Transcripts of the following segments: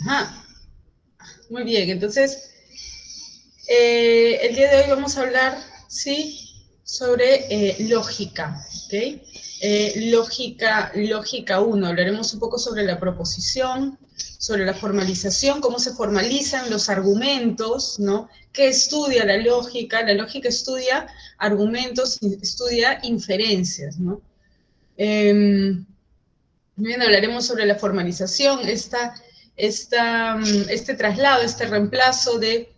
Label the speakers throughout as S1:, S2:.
S1: Ajá, muy bien. Entonces, el día de hoy vamos a hablar, ¿sí?, sobre lógica, ¿ok? Lógica 1. Hablaremos un poco sobre la proposición, sobre la formalización, cómo se formalizan los argumentos, ¿no? ¿Qué estudia la lógica? La lógica estudia argumentos, estudia inferencias, ¿no? Bien, hablaremos sobre la formalización, este traslado, este reemplazo de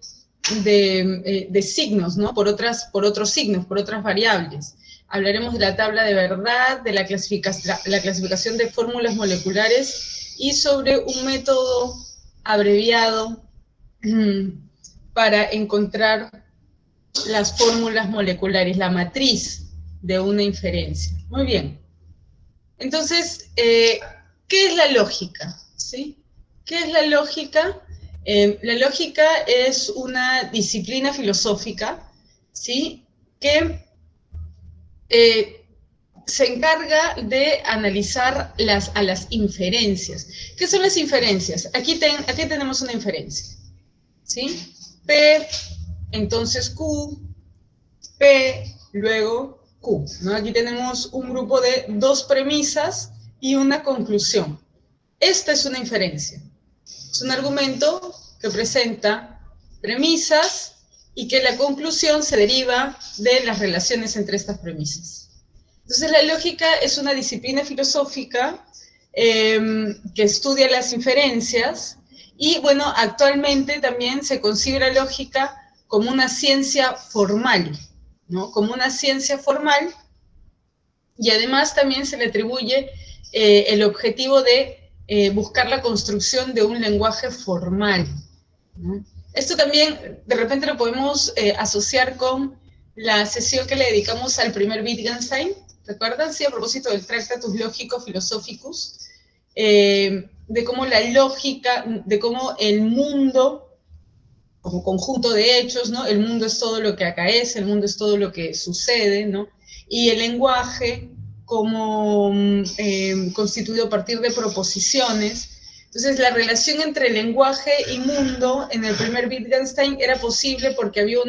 S1: signos, ¿no? Por otros signos, por otras variables. Hablaremos de la tabla de verdad, de la clasificación de fórmulas moleculares y sobre un método abreviado para encontrar las fórmulas moleculares, la matriz de una inferencia. Muy bien. Entonces, ¿qué es la lógica? ¿Sí? ¿Qué es la lógica? La lógica es una disciplina filosófica, ¿sí?, que se encarga de analizar a las inferencias. ¿Qué son las inferencias? Aquí tenemos una inferencia, ¿sí? P, entonces Q, P, luego Q, ¿no? Aquí tenemos un grupo de dos premisas y una conclusión. Esta es una inferencia. Es un argumento que presenta premisas y que la conclusión se deriva de las relaciones entre estas premisas. Entonces, la lógica es una disciplina filosófica que estudia las inferencias y, bueno, actualmente también se concibe la lógica como una ciencia formal, ¿no? Como una ciencia formal, y además también se le atribuye el objetivo de buscar la construcción de un lenguaje formal, ¿no? Esto también de repente lo podemos asociar con la sesión que le dedicamos al primer Wittgenstein, ¿recuerdan? Sí, a propósito del Tractatus Logicus Philosophicus, de cómo la lógica, de cómo el mundo como conjunto de hechos, ¿no? El mundo es todo lo que acaece, el mundo es todo lo que sucede, ¿no? Y el lenguaje como constituido a partir de proposiciones. Entonces, la relación entre lenguaje y mundo en el primer Wittgenstein era posible porque había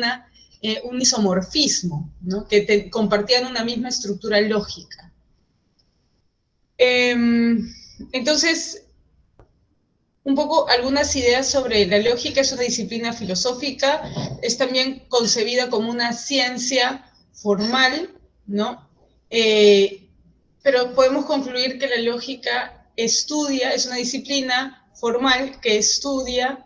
S1: un isomorfismo, ¿no?, que compartían una misma estructura lógica. Entonces, un poco algunas ideas sobre la lógica. Es una disciplina filosófica, es también concebida como una ciencia formal, ¿no? Pero podemos concluir que la lógica es una disciplina formal que estudia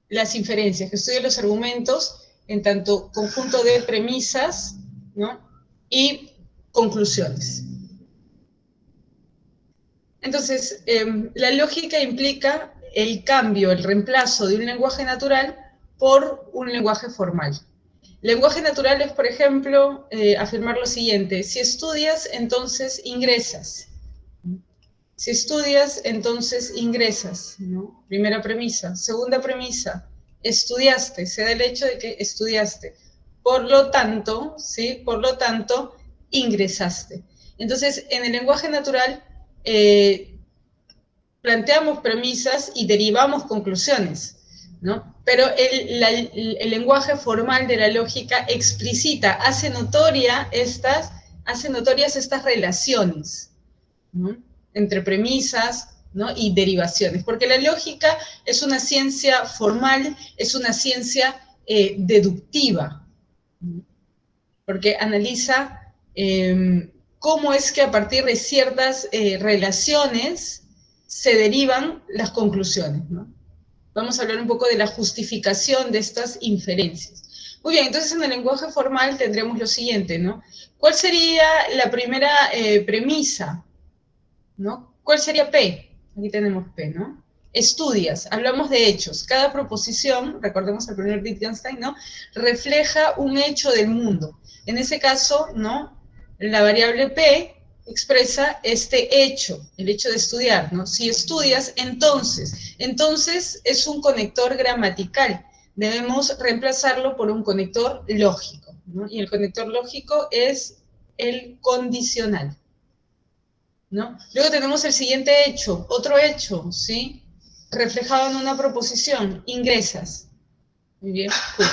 S1: las inferencias, que estudia los argumentos en tanto conjunto de premisas, ¿no?, y conclusiones. Entonces, la lógica implica el cambio, el reemplazo de un lenguaje natural por un lenguaje formal. Lenguaje natural es, por ejemplo, afirmar lo siguiente: si estudias, entonces ingresas. Si estudias, entonces ingresas, ¿no? Primera premisa. Segunda premisa: estudiaste, se da el hecho de que estudiaste. Por lo tanto, ¿sí? Por lo tanto, ingresaste. Entonces, en el lenguaje natural, planteamos premisas y derivamos conclusiones, ¿no? Pero el lenguaje formal de la lógica explicita, hace notorias estas relaciones, ¿no?, entre premisas, ¿no?, y derivaciones, porque la lógica es una ciencia formal, es una ciencia deductiva, ¿no?, porque analiza cómo es que a partir de ciertas relaciones se derivan las conclusiones, ¿no? Vamos a hablar un poco de la justificación de estas inferencias. Muy bien, entonces en el lenguaje formal tendremos lo siguiente, ¿no? ¿Cuál sería la primera premisa, ¿no? ¿Cuál sería P? Aquí tenemos P, ¿no? Estudias, hablamos de hechos. Cada proposición, recordemos el primer Wittgenstein, ¿no?, refleja un hecho del mundo. En ese caso, ¿no?, la variable P expresa este hecho, el hecho de estudiar, ¿no? Si estudias, entonces es un conector gramatical. Debemos reemplazarlo por un conector lógico, ¿no? Y el conector lógico es el condicional, ¿no? Luego tenemos el siguiente hecho, otro hecho, ¿sí? reflejado en una proposición, ingresas. Muy bien, cool.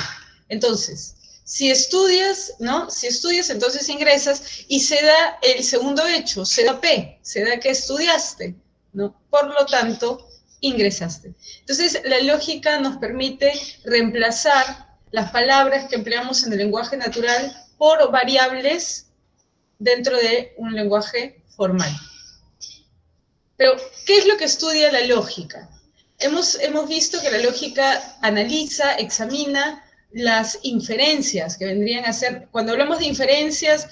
S1: Entonces, si estudias, ¿no? Si estudias, entonces ingresas y se da el segundo hecho, se da P, se da que estudiaste, ¿no? Por lo tanto, ingresaste. Entonces, la lógica nos permite reemplazar las palabras que empleamos en el lenguaje natural por variables dentro de un lenguaje formal. Pero, ¿qué es lo que estudia la lógica? Hemos visto que la lógica analiza, examina las inferencias que vendrían a ser, cuando hablamos de inferencias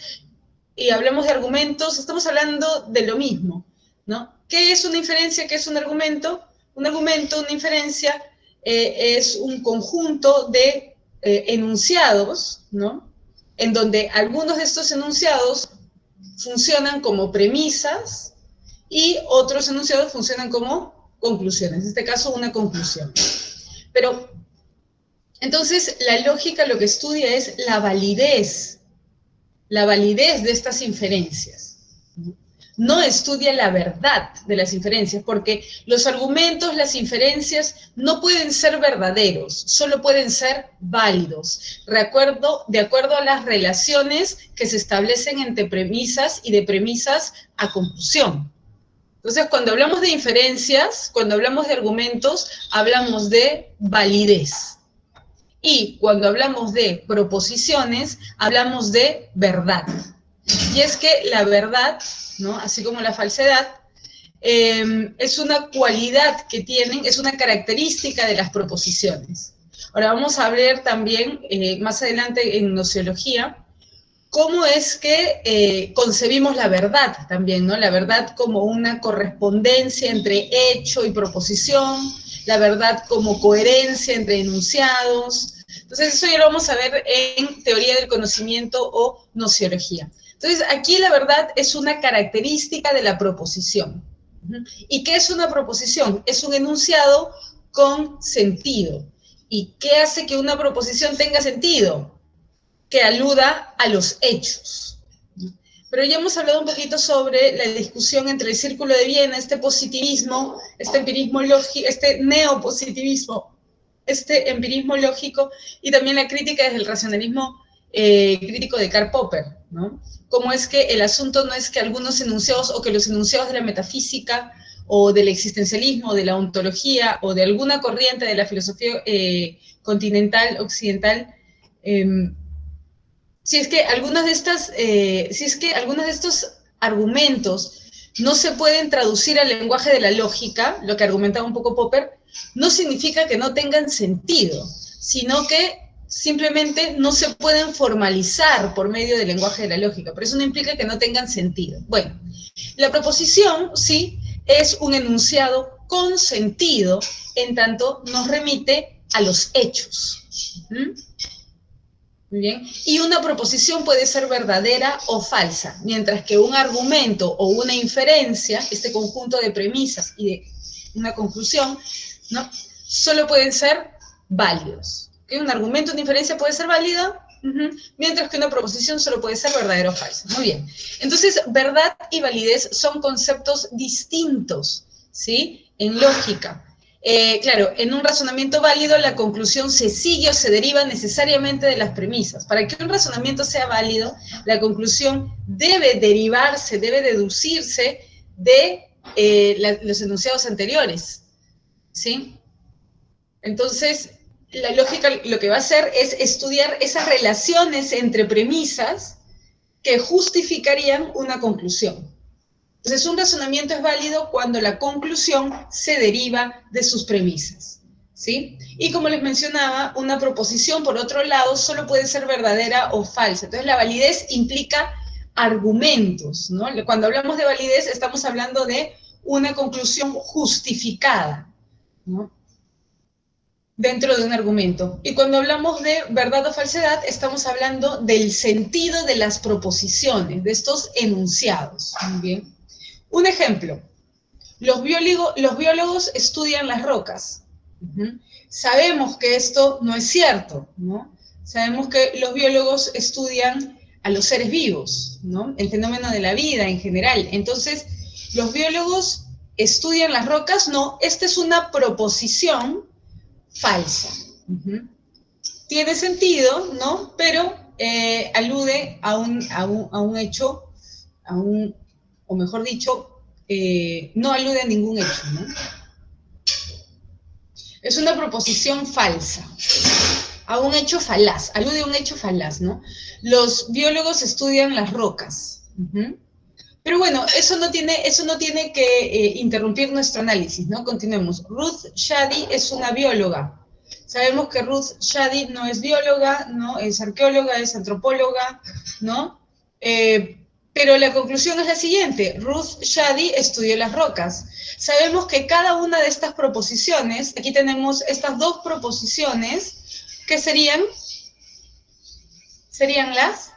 S1: y hablamos de argumentos, estamos hablando de lo mismo, ¿no? ¿Qué es una inferencia? ¿Qué es un argumento? Un argumento, una inferencia, es un conjunto de enunciados, ¿no? En donde algunos de estos enunciados funcionan como premisas y otros enunciados funcionan como conclusiones, en este caso una conclusión. Pero, entonces, la lógica lo que estudia es la validez de estas inferencias. No estudia la verdad de las inferencias, porque los argumentos, las inferencias, no pueden ser verdaderos, solo pueden ser válidos, de acuerdo a las relaciones que se establecen entre premisas y de premisas a conclusión. Entonces, cuando hablamos de inferencias, cuando hablamos de argumentos, hablamos de validez. Y cuando hablamos de proposiciones, hablamos de verdad. Y es que la verdad, ¿no? Así como la falsedad, es una cualidad que tienen, es una característica de las proposiciones. Ahora vamos a ver también, más adelante en nociología, cómo es que concebimos la verdad también, ¿no? La verdad como una correspondencia entre hecho y proposición, la verdad como coherencia entre enunciados. Entonces eso ya lo vamos a ver en teoría del conocimiento o nociología. Entonces aquí la verdad es una característica de la proposición. ¿Y qué es una proposición? Es un enunciado con sentido. ¿Y qué hace que una proposición tenga sentido? Que aluda a los hechos. Pero ya hemos hablado un poquito sobre la discusión entre el Círculo de Viena, este positivismo, este empirismo lógico, este neopositivismo, este empirismo lógico, y también la crítica desde el racionalismo crítico de Karl Popper, ¿no? Como es que el asunto no es que algunos enunciados, o que los enunciados de la metafísica, o del existencialismo, de la ontología, o de alguna corriente de la filosofía continental, occidental, si es que algunos de estos argumentos no se pueden traducir al lenguaje de la lógica, lo que argumentaba un poco Popper, no significa que no tengan sentido, sino que simplemente no se pueden formalizar por medio del lenguaje de la lógica, pero eso no implica que no tengan sentido. Bueno, la proposición, sí, es un enunciado con sentido, en tanto nos remite a los hechos. Muy bien. Y una proposición puede ser verdadera o falsa, mientras que un argumento o una inferencia, este conjunto de premisas y de una conclusión, ¿no? Solo pueden ser válidos. ¿Okay? Un argumento o una inferencia puede ser válida, mientras que una proposición solo puede ser verdadera o falsa. Muy bien. Entonces, verdad y validez son conceptos distintos, ¿sí? En lógica. Claro, en un razonamiento válido la conclusión se sigue o se deriva necesariamente de las premisas. Para que un razonamiento sea válido, la conclusión debe derivarse, debe deducirse de los enunciados anteriores, ¿sí? Entonces, la lógica lo que va a hacer es estudiar esas relaciones entre premisas que justificarían una conclusión. Entonces, un razonamiento es válido cuando la conclusión se deriva de sus premisas, ¿sí? Y como les mencionaba, una proposición, por otro lado, solo puede ser verdadera o falsa. Entonces, la validez implica argumentos, ¿no? Cuando hablamos de validez, estamos hablando de una conclusión justificada, ¿no? Dentro de un argumento. Y cuando hablamos de verdad o falsedad, estamos hablando del sentido de las proposiciones, de estos enunciados, ¿muy bien? Un ejemplo, los biólogos estudian las rocas. Sabemos que esto no es cierto, ¿no? Sabemos que los biólogos estudian a los seres vivos, ¿no? El fenómeno de la vida en general. Entonces, los biólogos estudian las rocas, no, esta es una proposición falsa. Tiene sentido, ¿no? Pero alude a un hecho, o mejor dicho, no alude a ningún hecho, ¿no? Es una proposición falsa, a un hecho falaz, alude a un hecho falaz, ¿no? Los biólogos estudian las rocas. Pero bueno, eso no tiene que interrumpir nuestro análisis, ¿no? Continuemos. Ruth Shady es una bióloga. Sabemos que Ruth Shady no es bióloga, ¿no? Es arqueóloga, es antropóloga, ¿no? Pero la conclusión es la siguiente. Ruth Shady estudió las rocas. Sabemos que cada una de estas proposiciones, aquí tenemos estas dos proposiciones, que serían las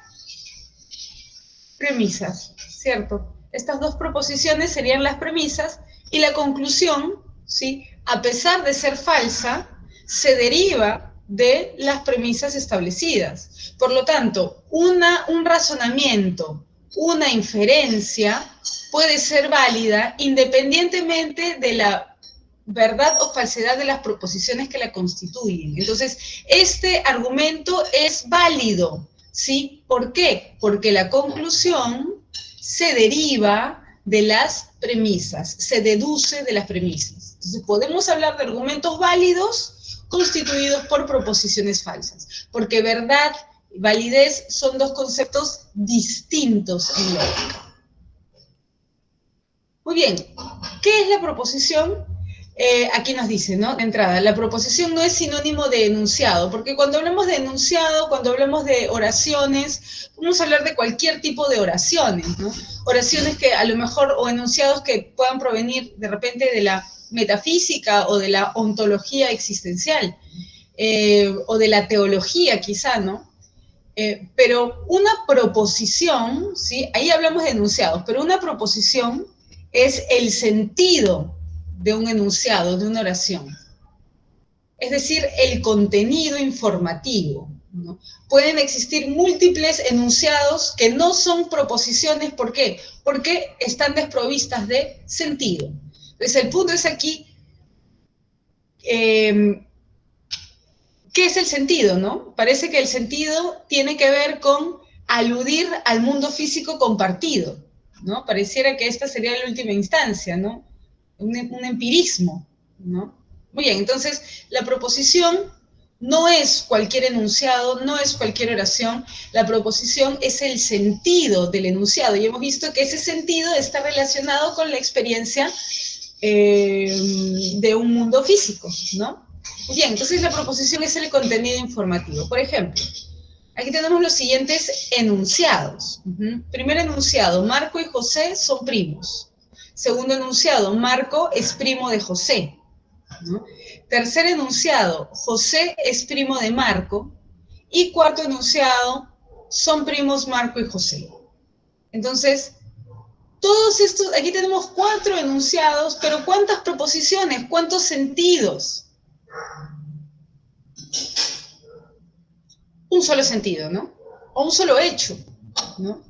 S1: premisas, ¿cierto? Estas dos proposiciones serían las premisas y la conclusión, ¿sí? A pesar de ser falsa, se deriva de las premisas establecidas. Por lo tanto, un razonamiento, una inferencia puede ser válida independientemente de la verdad o falsedad de las proposiciones que la constituyen. Entonces, este argumento es válido, ¿sí? ¿Por qué? Porque la conclusión se deriva de las premisas, se deduce de las premisas. Entonces, podemos hablar de argumentos válidos constituidos por proposiciones falsas, porque verdad y validez son dos conceptos distintos en lógica. Muy bien, ¿qué es la proposición? Aquí nos dice, ¿no? De entrada, la proposición no es sinónimo de enunciado, porque cuando hablamos de enunciado, cuando hablamos de oraciones, podemos hablar de cualquier tipo de oraciones, ¿no? Oraciones que a lo mejor, o enunciados que puedan provenir de repente de la metafísica o de la ontología existencial, o de la teología quizá, ¿no? Pero una proposición, ¿sí? Ahí hablamos de enunciados, pero una proposición es el sentido de un enunciado, de una oración. Es decir, el contenido informativo, ¿no? Pueden existir múltiples enunciados que no son proposiciones. ¿Por qué? Porque están desprovistas de sentido. Entonces, el punto es aquí, ¿qué es el sentido, no? Parece que el sentido tiene que ver con aludir al mundo físico compartido, ¿no? Pareciera que esta sería la última instancia, ¿no? Un empirismo, ¿no? Muy bien, entonces la proposición no es cualquier enunciado, no es cualquier oración, la proposición es el sentido del enunciado, y hemos visto que ese sentido está relacionado con la experiencia de un mundo físico, ¿no? Muy bien, entonces la proposición es el contenido informativo. Por ejemplo, aquí tenemos los siguientes enunciados. Primer enunciado, Marco y José son primos. Segundo enunciado, Marco es primo de José, ¿no? Tercer enunciado, José es primo de Marco. Y cuarto enunciado, son primos Marco y José. Entonces, todos estos, aquí tenemos 4 enunciados, pero ¿cuántas proposiciones? ¿Cuántos sentidos? Un solo sentido, ¿no? O un solo hecho, ¿no?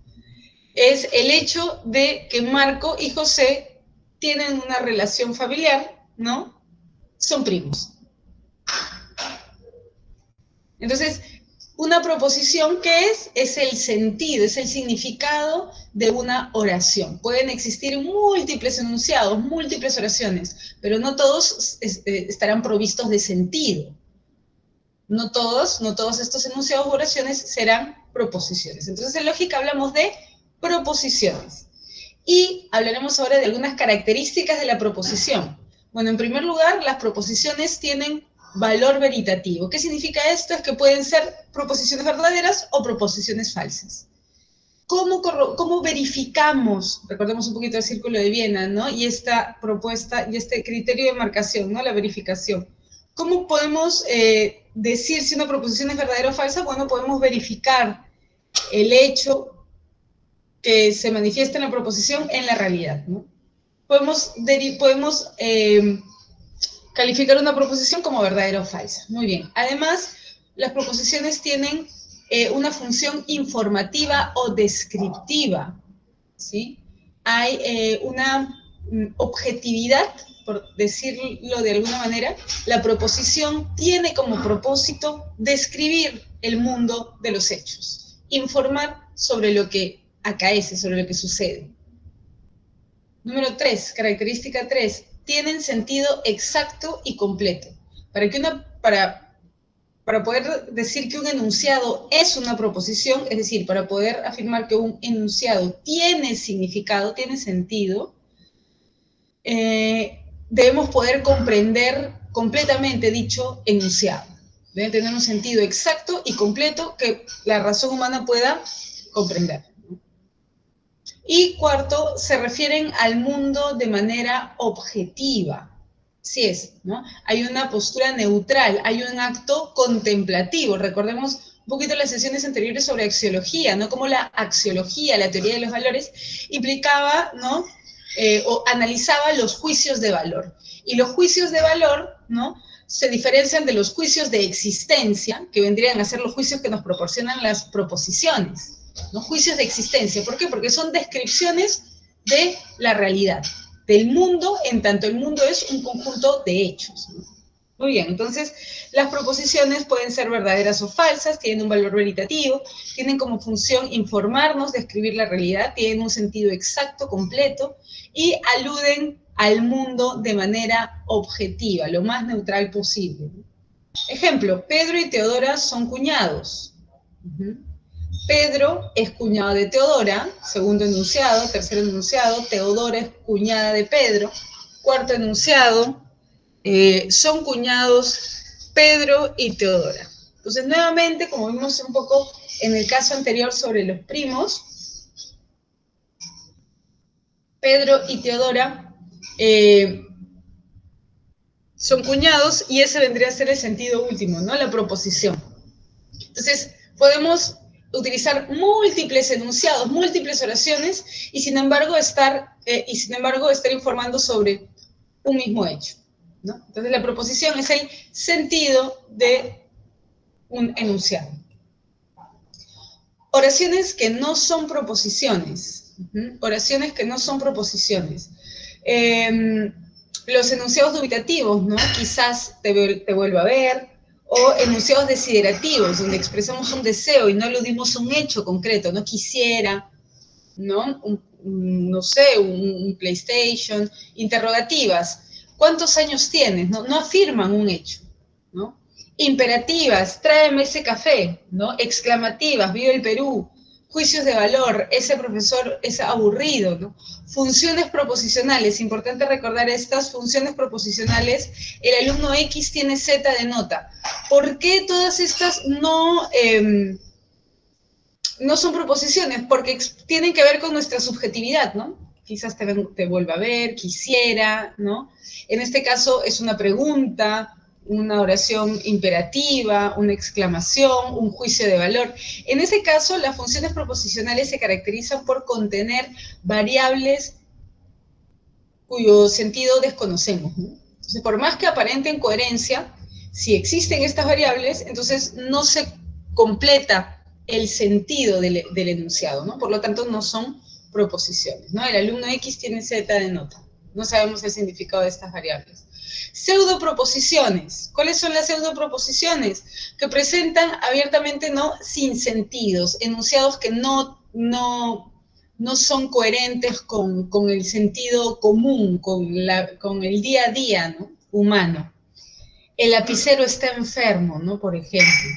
S1: Es el hecho de que Marco y José tienen una relación familiar, ¿no? Son primos. Entonces, una proposición, ¿qué es? Es el sentido, es el significado de una oración. Pueden existir múltiples enunciados, múltiples oraciones, pero no todos estarán provistos de sentido. No todos estos enunciados u oraciones serán proposiciones. Entonces, en lógica hablamos de proposiciones. Y hablaremos ahora de algunas características de la proposición. Bueno, en primer lugar, las proposiciones tienen valor veritativo. ¿Qué significa esto? Es que pueden ser proposiciones verdaderas o proposiciones falsas. ¿Cómo verificamos? Recordemos un poquito el Círculo de Viena, ¿no? Y esta propuesta y este criterio de marcación, ¿no? La verificación. ¿Cómo podemos decir si una proposición es verdadera o falsa? Bueno, podemos verificar el hecho que se manifiesta en la proposición en la realidad, ¿no? Podemos calificar una proposición como verdadera o falsa. Muy bien. Además, las proposiciones tienen una función informativa o descriptiva, ¿sí? Hay objetividad, por decirlo de alguna manera, la proposición tiene como propósito describir el mundo de los hechos, informar sobre lo que acaece, sobre lo que sucede. Número 3, característica 3, tienen sentido exacto y completo. Para poder decir que un enunciado es una proposición, es decir, para poder afirmar que un enunciado tiene significado, tiene sentido, debemos poder comprender completamente dicho enunciado. Debe tener un sentido exacto y completo que la razón humana pueda comprender. Y cuarto, se refieren al mundo de manera objetiva. Sí es, ¿no? Hay una postura neutral, hay un acto contemplativo. Recordemos un poquito las sesiones anteriores sobre axiología, ¿no? Como la axiología, la teoría de los valores, implicaba, ¿no? O analizaba los juicios de valor. Y los juicios de valor, ¿no? Se diferencian de los juicios de existencia, que vendrían a ser los juicios que nos proporcionan las proposiciones, ¿no? Juicios de existencia. ¿Por qué? Porque son descripciones de la realidad, del mundo, en tanto el mundo es un conjunto de hechos, ¿no? Muy bien, entonces las proposiciones pueden ser verdaderas o falsas, tienen un valor veritativo, tienen como función informarnos, describir la realidad, tienen un sentido exacto, completo, y aluden al mundo de manera objetiva, lo más neutral posible. Ejemplo, Pedro y Teodora son cuñados. Pedro es cuñado de Teodora, segundo enunciado. Tercer enunciado, Teodora es cuñada de Pedro. Cuarto enunciado, son cuñados Pedro y Teodora. Entonces, nuevamente, como vimos un poco en el caso anterior sobre los primos, Pedro y Teodora son cuñados y ese vendría a ser el sentido último, ¿no? La proposición. Entonces, podemos utilizar múltiples enunciados, múltiples oraciones y sin embargo estar informando sobre un mismo hecho, ¿no? Entonces, la proposición es el sentido de un enunciado. Oraciones que no son proposiciones. Oraciones que no son proposiciones. Los enunciados dubitativos, ¿no? Quizás te vuelva a ver, o enunciados desiderativos, donde expresamos un deseo y no aludimos a un hecho concreto, no quisiera, ¿no? No sé, un PlayStation, interrogativas. ¿Cuántos años tienes? No afirman un hecho, ¿no? Imperativas, tráeme ese café, ¿no? Exclamativas, vive el Perú. Juicios de valor, ese profesor es aburrido, ¿no? Funciones proposicionales, importante recordar estas funciones proposicionales, el alumno X tiene Z de nota. ¿Por qué todas estas no son proposiciones? Porque tienen que ver con nuestra subjetividad, ¿no? Quizás te vuelva a ver, quisiera, ¿no? En este caso es una pregunta, una oración imperativa, una exclamación, un juicio de valor. En ese caso, las funciones proposicionales se caracterizan por contener variables cuyo sentido desconocemos, ¿no? Entonces, por más que aparenten coherencia, si existen estas variables, entonces no se completa el sentido del enunciado, ¿no? Por lo tanto, no son proposiciones, ¿no? El alumno X tiene Z de nota. No sabemos el significado de estas variables. Pseudoproposiciones. ¿Cuáles son las pseudoproposiciones? Que presentan abiertamente, ¿no?, sin sentidos, enunciados que no son coherentes con el sentido común, con el día a día, ¿no?, humano. El lapicero está enfermo, ¿no?, por ejemplo.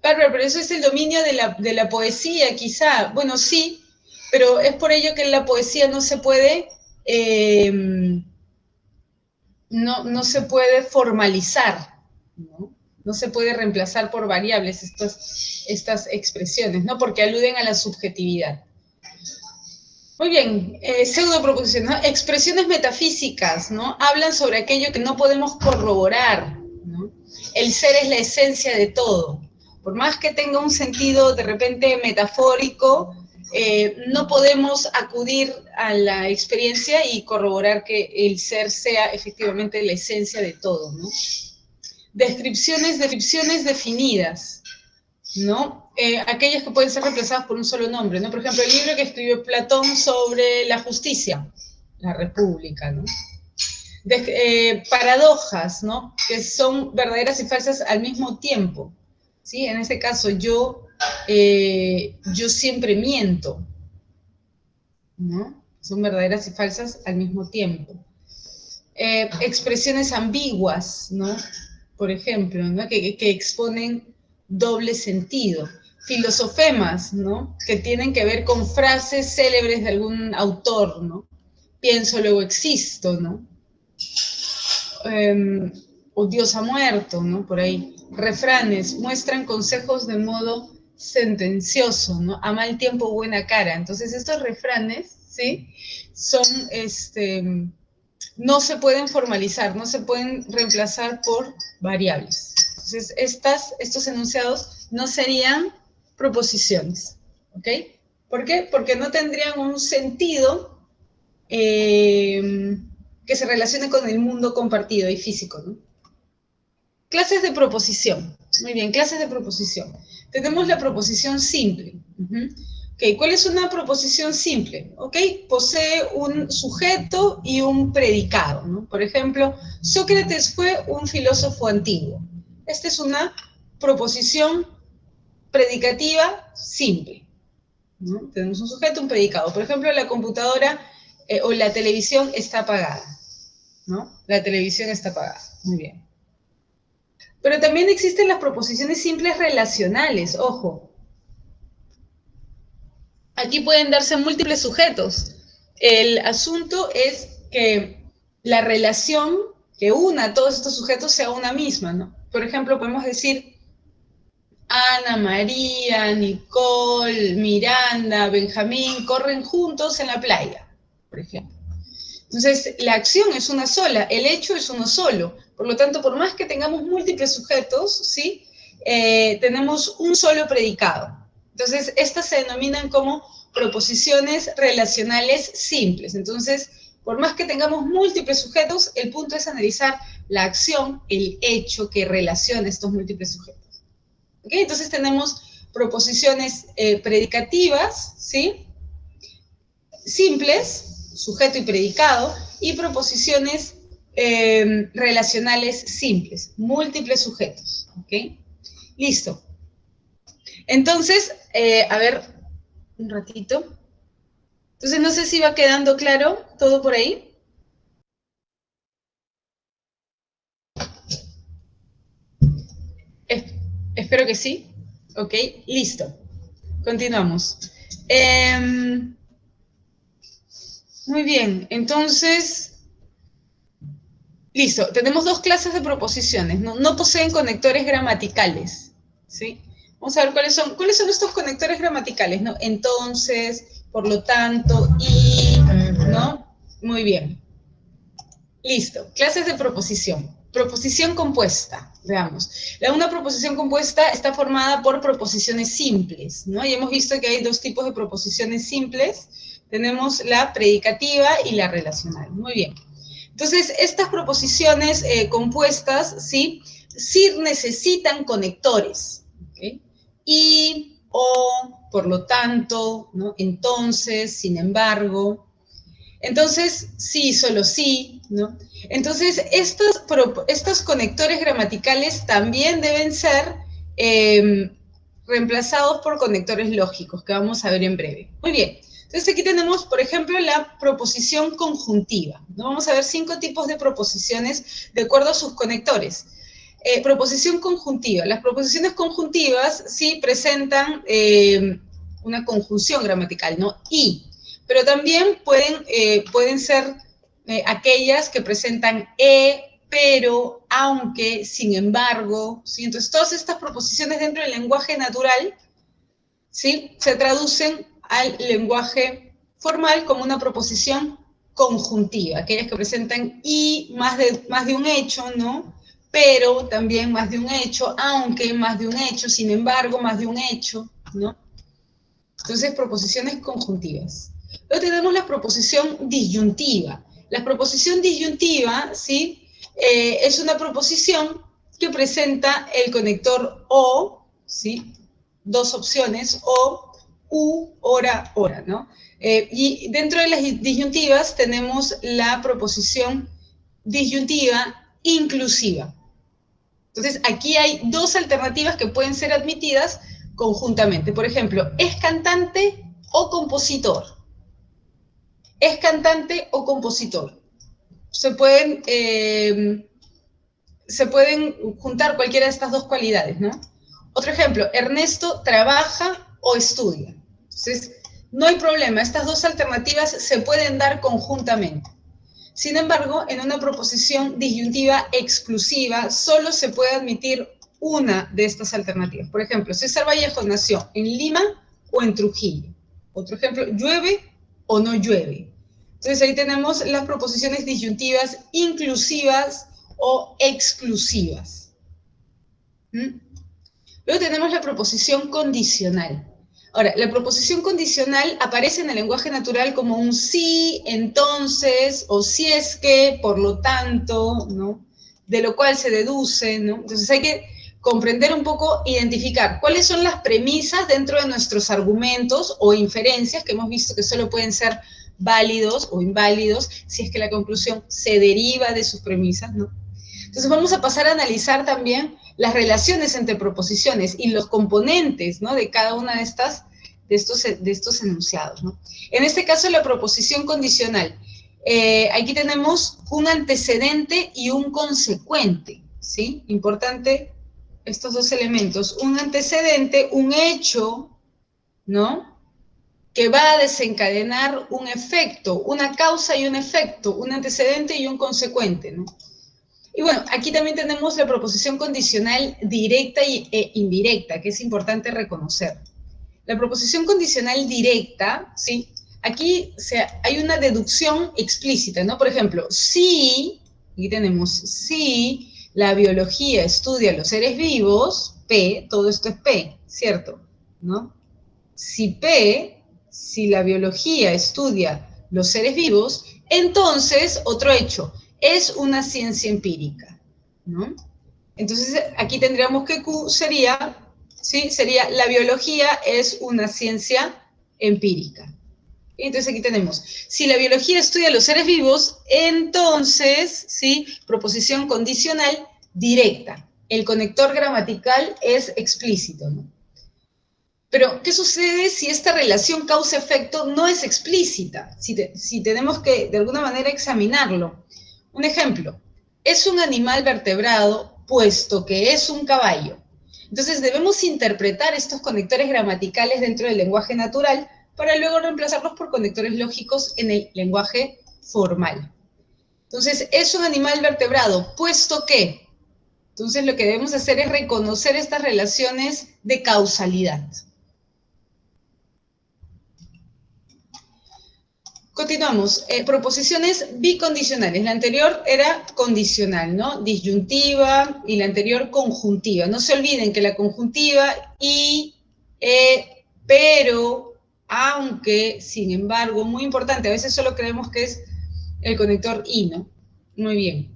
S1: Bárbara, pero eso es el dominio de la poesía, quizá. Bueno, sí, pero es por ello que en la poesía no se puede... no se puede formalizar, ¿no? No se puede reemplazar por variables estas expresiones, ¿no? Porque aluden a la subjetividad. Muy bien, pseudoproposición, ¿no? Expresiones metafísicas, ¿no? Hablan sobre aquello que no podemos corroborar, ¿no? El ser es la esencia de todo. Por más que tenga un sentido de repente metafórico, no podemos acudir a la experiencia y corroborar que el ser sea efectivamente la esencia de todo, ¿no? Descripciones definidas, ¿no? Aquellas que pueden ser reemplazadas por un solo nombre, ¿no? Por ejemplo, el libro que escribió Platón sobre la justicia, la república, ¿no? Paradojas, ¿no? Que son verdaderas y falsas al mismo tiempo, ¿sí? En este caso, yo siempre miento, ¿no? Son verdaderas y falsas al mismo tiempo. Expresiones ambiguas, ¿no? Por ejemplo, ¿no? Que exponen doble sentido. Filosofemas, ¿no? Que tienen que ver con frases célebres de algún autor, ¿no? Pienso, luego existo, ¿no? O Dios ha muerto, ¿no? Por ahí. Refranes muestran consejos de modo sentencioso, ¿no? A mal tiempo, buena cara. Entonces, estos refranes, ¿sí? Son, no se pueden formalizar, no se pueden reemplazar por variables. Entonces, estos enunciados no serían proposiciones, ¿ok? ¿Por qué? Porque no tendrían un sentido que se relacione con el mundo compartido y físico, ¿no? Clases de proposición. Muy bien, clases de proposición. Tenemos la proposición simple. Okay, ¿cuál es una proposición simple? Okay, posee un sujeto y un predicado, ¿no? Por ejemplo, Sócrates fue un filósofo antiguo. Esta es una proposición predicativa simple, ¿no? Tenemos un sujeto, un predicado. Por ejemplo, la computadora o la televisión está apagada, ¿no? La televisión está apagada. Muy bien. Pero también existen las proposiciones simples relacionales, ojo. Aquí pueden darse múltiples sujetos. El asunto es que la relación que una a todos estos sujetos sea una misma, ¿no? Por ejemplo, podemos decir Ana, María, Nicole, Miranda, Benjamín corren juntos en la playa, por ejemplo. Entonces, la acción es una sola, el hecho es uno solo. Por lo tanto, por más que tengamos múltiples sujetos, ¿sí? Tenemos un solo predicado. Entonces, estas se denominan como proposiciones relacionales simples. Entonces, por más que tengamos múltiples sujetos, el punto es analizar la acción, el hecho que relaciona estos múltiples sujetos. ¿Okay? Entonces, tenemos proposiciones predicativas, ¿sí? Simples, sujeto y predicado, y proposiciones relacionales simples, múltiples sujetos. ¿Ok? Listo. Entonces, a ver, un ratito. Entonces, no sé si va quedando claro todo por ahí. Espero que sí. Ok, listo. Continuamos. Muy bien, entonces, listo. Tenemos dos clases de proposiciones. No poseen conectores gramaticales, ¿sí? Vamos a ver cuáles son estos conectores gramaticales, ¿no? Entonces, por lo tanto, y, ¿no? Muy bien. Listo. Clases de proposición. Proposición compuesta, veamos. Una proposición compuesta está formada por proposiciones simples, ¿no? Y hemos visto que hay dos tipos de proposiciones simples. Tenemos la predicativa y la relacional. Muy bien. Entonces, estas proposiciones compuestas, ¿sí? Sí necesitan conectores, ¿okay? Y, o, por lo tanto, ¿no? Entonces, sin embargo. Entonces, sí, solo sí, ¿no? Entonces, estos conectores gramaticales también deben ser reemplazados por conectores lógicos, que vamos a ver en breve. Muy bien. Entonces, aquí tenemos, por ejemplo, la proposición conjuntiva, ¿no? Vamos a ver 5 tipos de proposiciones de acuerdo a sus conectores. Proposición conjuntiva. Las proposiciones conjuntivas sí presentan una conjunción gramatical, ¿no? Y. Pero también pueden ser aquellas que presentan pero, aunque, sin embargo, ¿sí? Entonces, todas estas proposiciones dentro del lenguaje natural, ¿sí? Se traducen al lenguaje formal como una proposición conjuntiva, aquellas que presentan y más de un hecho, ¿no? Pero también más de un hecho, aunque más de un hecho, sin embargo, más de un hecho, ¿no? Entonces, proposiciones conjuntivas. Luego tenemos la proposición disyuntiva. La proposición disyuntiva, ¿sí? Es una proposición que presenta el conector o, ¿sí? Dos opciones, o, u, hora, hora, ¿no? Y dentro de las disyuntivas tenemos la proposición disyuntiva inclusiva. Entonces, aquí hay dos alternativas que pueden ser admitidas conjuntamente. Por ejemplo, ¿es cantante o compositor? ¿Es cantante o compositor? Se pueden juntar cualquiera de estas dos cualidades, ¿no? Otro ejemplo, Ernesto trabaja o estudia. Entonces, no hay problema, estas dos alternativas se pueden dar conjuntamente. Sin embargo, en una proposición disyuntiva exclusiva, solo se puede admitir una de estas alternativas. Por ejemplo, César Vallejo nació en Lima o en Trujillo. Otro ejemplo, ¿llueve o no llueve? Entonces, ahí tenemos las proposiciones disyuntivas inclusivas o exclusivas. Luego tenemos la proposición condicional. Ahora, la proposición condicional aparece en el lenguaje natural como un sí, entonces, o si es que, por lo tanto, ¿no? De lo cual se deduce, ¿no? Entonces hay que comprender un poco, identificar cuáles son las premisas dentro de nuestros argumentos o inferencias, que hemos visto que solo pueden ser válidos o inválidos si es que la conclusión se deriva de sus premisas, ¿no? Entonces vamos a pasar a analizar también las relaciones entre proposiciones y los componentes, ¿no? De cada una de estos enunciados, ¿no? En este caso, la proposición condicional. Aquí tenemos un antecedente y un consecuente, ¿sí? Importante estos dos elementos. Un antecedente, un hecho, ¿no? Que va a desencadenar un efecto, una causa y un efecto, un antecedente y un consecuente, ¿no? Y bueno, aquí también tenemos la proposición condicional directa e indirecta, que es importante reconocer. La proposición condicional directa, ¿sí? Aquí hay una deducción explícita, ¿no? Por ejemplo, si, aquí tenemos, si la biología estudia los seres vivos, P, todo esto es P, ¿cierto? ¿No? Si la biología estudia los seres vivos, entonces, otro hecho, es una ciencia empírica, ¿no? Entonces, aquí tendríamos que Q sería, ¿sí? Sería, la biología es una ciencia empírica. Entonces, aquí tenemos, si la biología estudia los seres vivos, entonces, ¿sí? Proposición condicional directa. El conector gramatical es explícito, ¿no? Pero, ¿qué sucede si esta relación causa-efecto no es explícita? Si tenemos que, de alguna manera, examinarlo. Un ejemplo, es un animal vertebrado, puesto que es un caballo. Entonces, debemos interpretar estos conectores gramaticales dentro del lenguaje natural para luego reemplazarlos por conectores lógicos en el lenguaje formal. Entonces, es un animal vertebrado, puesto que. Entonces, lo que debemos hacer es reconocer estas relaciones de causalidad. Continuamos. Proposiciones bicondicionales. La anterior era condicional, ¿no? Disyuntiva y la anterior conjuntiva. No se olviden que la conjuntiva y, pero, aunque, sin embargo, muy importante, a veces solo creemos que es el conector y, ¿no? Muy bien.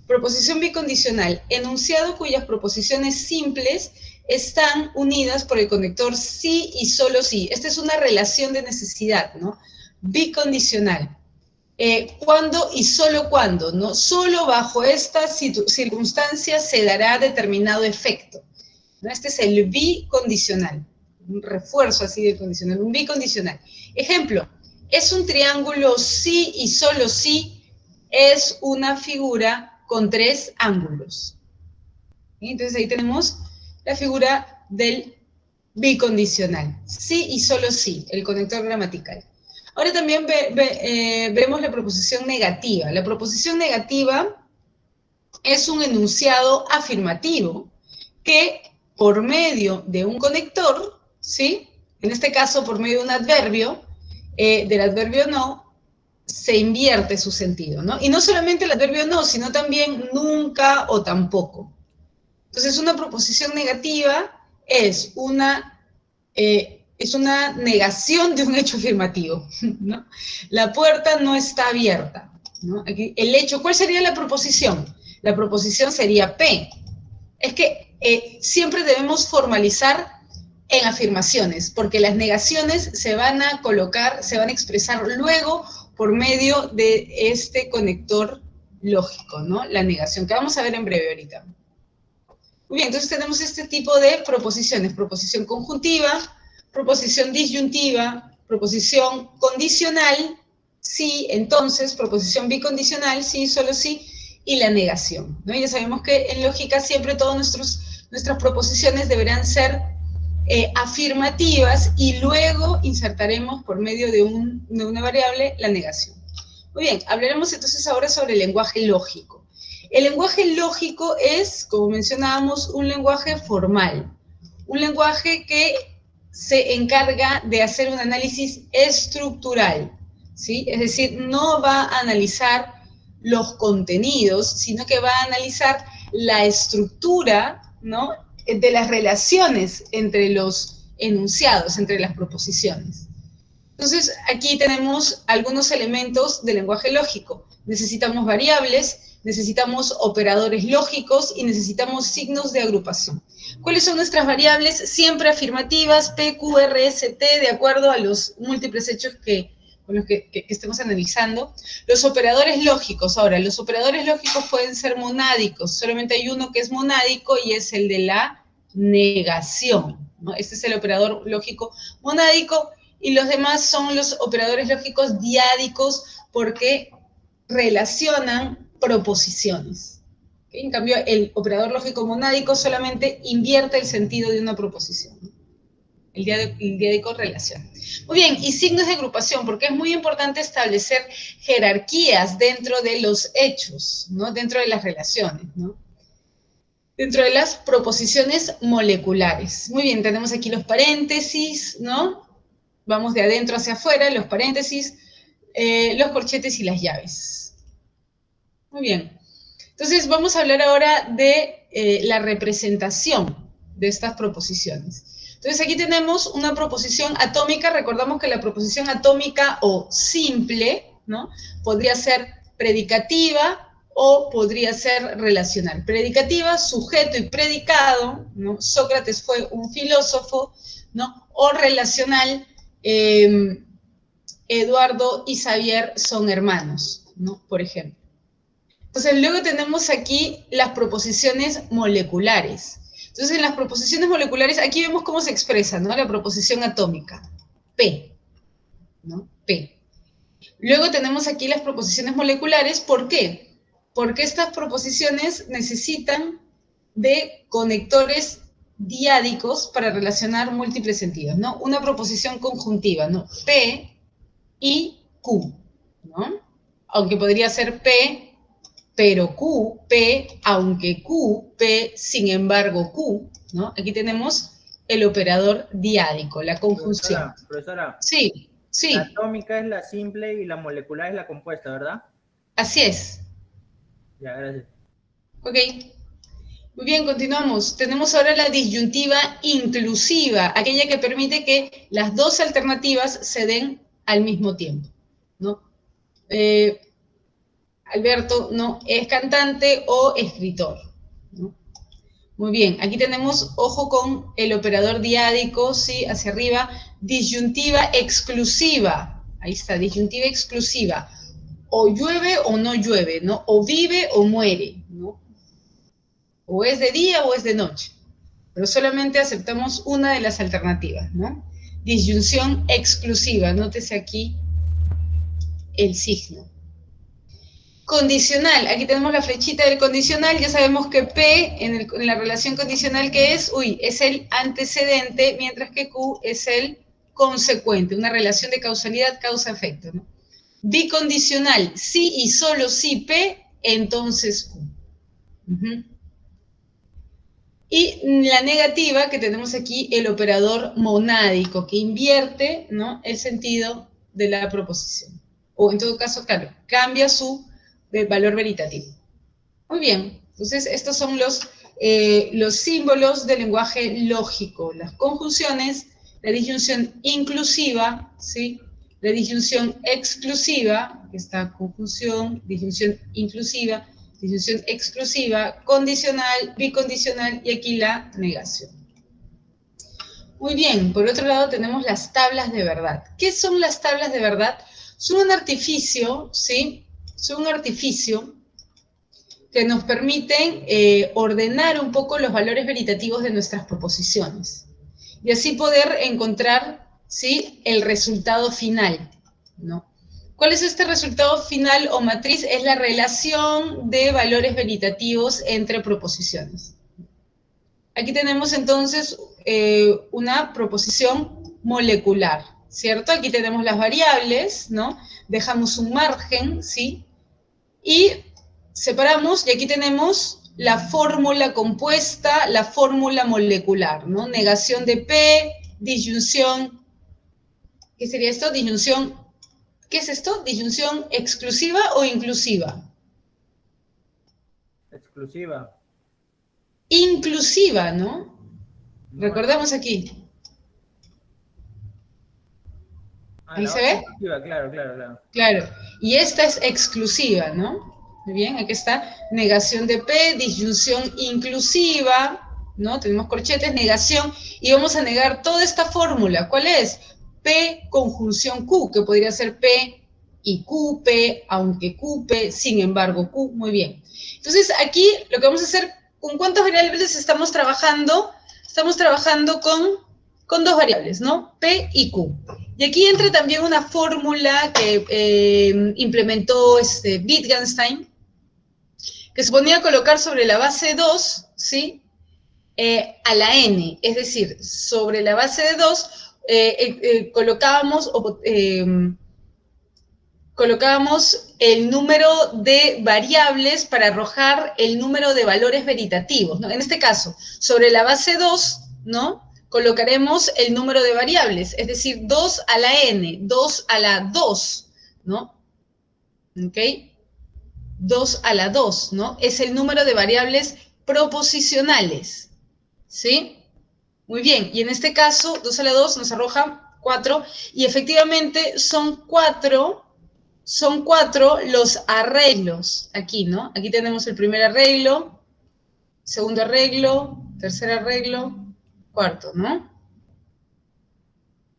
S1: Proposición bicondicional. Enunciado cuyas proposiciones simples están unidas por el conector sí y solo sí. Esta es una relación de necesidad, ¿no? Bicondicional. ¿Cuándo y solo cuándo? ¿No? Solo bajo estas circunstancias se dará determinado efecto, ¿no? Este es el bicondicional, un refuerzo así del condicional, un bicondicional. Ejemplo, es un triángulo sí y solo sí es una figura con 3 ángulos. Entonces ahí tenemos la figura del bicondicional, sí y solo sí, el conector gramatical. Ahora también vemos la proposición negativa. La proposición negativa es un enunciado afirmativo que por medio de un conector, ¿sí? En este caso por medio de un adverbio, del adverbio no, se invierte su sentido, ¿no? Y no solamente el adverbio no, sino también nunca o tampoco. Entonces una proposición negativa es una negación de un hecho afirmativo, ¿no? La puerta no está abierta, ¿no? Aquí, el hecho, ¿cuál sería la proposición? La proposición sería P. Es que siempre debemos formalizar en afirmaciones, porque las negaciones se van a colocar, se van a expresar luego por medio de este conector lógico, ¿no? La negación, que vamos a ver en breve ahorita. Muy bien, entonces tenemos este tipo de proposiciones: proposición conjuntiva, proposición disyuntiva, proposición condicional, sí, entonces, proposición bicondicional, sí, solo sí, y la negación, ¿no? Ya sabemos que en lógica siempre todas nuestras proposiciones deberán ser afirmativas y luego insertaremos por medio de una variable la negación. Muy bien, hablaremos entonces ahora sobre el lenguaje lógico. El lenguaje lógico es, como mencionábamos, un lenguaje formal, un lenguaje que se encarga de hacer un análisis estructural, ¿sí? Es decir, no va a analizar los contenidos, sino que va a analizar la estructura, ¿no?, de las relaciones entre los enunciados, entre las proposiciones. Entonces, aquí tenemos algunos elementos del lenguaje lógico. Necesitamos variables, necesitamos operadores lógicos y necesitamos signos de agrupación. ¿Cuáles son nuestras variables? Siempre afirmativas, P, Q, R, S, T, de acuerdo a los múltiples hechos con los que estemos analizando. Los operadores lógicos. Ahora, los operadores lógicos pueden ser monádicos. Solamente hay uno que es monádico y es el de la negación, ¿no? Este es el operador lógico monádico. Y los demás son los operadores lógicos diádicos porque relacionan proposiciones. ¿Okay? En cambio, el operador lógico monádico solamente invierte el sentido de una proposición. El diádico relaciona. Muy bien, y signos de agrupación, porque es muy importante establecer jerarquías dentro de los hechos, ¿no? Dentro de las relaciones, ¿no? Dentro de las proposiciones moleculares. Muy bien, tenemos aquí los paréntesis, ¿no? Vamos de adentro hacia afuera, los paréntesis, los corchetes y las llaves. Muy bien. Entonces, vamos a hablar ahora de la representación de estas proposiciones. Entonces, aquí tenemos una proposición atómica. Recordamos que la proposición atómica o simple, ¿no?, podría ser predicativa o podría ser relacional. Predicativa, sujeto y predicado, ¿no? Sócrates fue un filósofo, ¿no? O relacional, Eduardo y Xavier son hermanos, ¿no?, por ejemplo. Entonces, luego tenemos aquí las proposiciones moleculares. Entonces, en las proposiciones moleculares, aquí vemos cómo se expresa, ¿no?, la proposición atómica, P, ¿no? P. Luego tenemos aquí las proposiciones moleculares. ¿Por qué? Porque estas proposiciones necesitan de conectores diádicos para relacionar múltiples sentidos, ¿no? Una proposición conjuntiva, ¿no? P y Q, ¿no? Aunque podría ser P, pero Q, P, aunque Q, P, sin embargo Q, ¿no? Aquí tenemos el operador diádico, la conjunción.
S2: Profesora.
S1: Sí, sí.
S2: La atómica es la simple y la molecular es la compuesta, ¿verdad?
S1: Así es.
S2: Ya, gracias.
S1: Ok. Muy bien, continuamos. Tenemos ahora la disyuntiva inclusiva, aquella que permite que las dos alternativas se den al mismo tiempo, ¿no? Alberto no es cantante o escritor, ¿no? Muy bien, aquí tenemos, ojo con el operador diádico, ¿sí? Hacia arriba, disyuntiva exclusiva. Ahí está, disyuntiva exclusiva. O llueve o no llueve, ¿no? O vive o muere, ¿no? O es de día o es de noche. Pero solamente aceptamos una de las alternativas, ¿no? Disyunción exclusiva, nótese aquí el signo. Condicional, aquí tenemos la flechita del condicional, ya sabemos que P en la relación condicional, ¿qué es? Es el antecedente, mientras que Q es el consecuente, una relación de causalidad causa-efecto, ¿no? Bicondicional, sí y solo si P, entonces Q. Y la negativa, que tenemos aquí el operador monádico, que invierte, ¿no?, el sentido de la proposición. O en todo caso, claro, cambia su valor veritativo. Muy bien, entonces estos son los símbolos del lenguaje lógico, las conjunciones, la disyunción inclusiva, ¿sí?, la disyunción exclusiva, que está conjunción, disyunción inclusiva, disyunción exclusiva, condicional, bicondicional y aquí la negación. Muy bien, por otro lado tenemos las tablas de verdad. ¿Qué son las tablas de verdad? Son un artificio, ¿sí? Son un artificio que nos permiten ordenar un poco los valores veritativos de nuestras proposiciones y así poder encontrar, ¿sí?, el resultado final, ¿no? ¿Cuál es este resultado final o matriz? Es la relación de valores veritativos entre proposiciones. Aquí tenemos entonces una proposición molecular, ¿cierto? Aquí tenemos las variables, ¿no? Dejamos un margen, ¿sí? Y separamos, y aquí tenemos la fórmula compuesta, la fórmula molecular, ¿no? Negación de P, disyunción, ¿qué sería esto? Disyunción, ¿qué es esto? ¿Disyunción exclusiva o inclusiva?
S2: Exclusiva.
S1: Inclusiva, ¿no?
S2: No,
S1: Recordemos aquí.
S2: ah,
S1: ¿Ahí
S2: la
S1: se
S2: otra
S1: ve?
S2: exclusiva, claro, claro, claro.
S1: Claro. Y esta es exclusiva, ¿no? Muy bien, aquí está negación de P, disyunción inclusiva, ¿no? Tenemos corchetes, negación, y vamos a negar toda esta fórmula. ¿Cuál es? P conjunción Q, que podría ser P y Q, P, aunque Q, P, sin embargo Q. Muy bien. Entonces, aquí lo que vamos a hacer, ¿con cuántas variables estamos trabajando? Estamos trabajando con dos variables, ¿no? P y Q. Y aquí entra también una fórmula que implementó Wittgenstein, que se ponía a colocar sobre la base 2, ¿sí? A la n, es decir, sobre la base de 2 colocábamos el número de variables para arrojar el número de valores veritativos, ¿no? En este caso, sobre la base 2, ¿no?, colocaremos el número de variables, es decir, 2 a la n, 2 a la 2, ¿no? ¿Ok? 2 a la 2, ¿no? Es el número de variables proposicionales, ¿sí? Muy bien, y en este caso, 2 a la 2 nos arroja 4, y efectivamente son 4 los arreglos aquí, ¿no? Aquí tenemos el primer arreglo, segundo arreglo, tercer arreglo, cuarto, ¿no?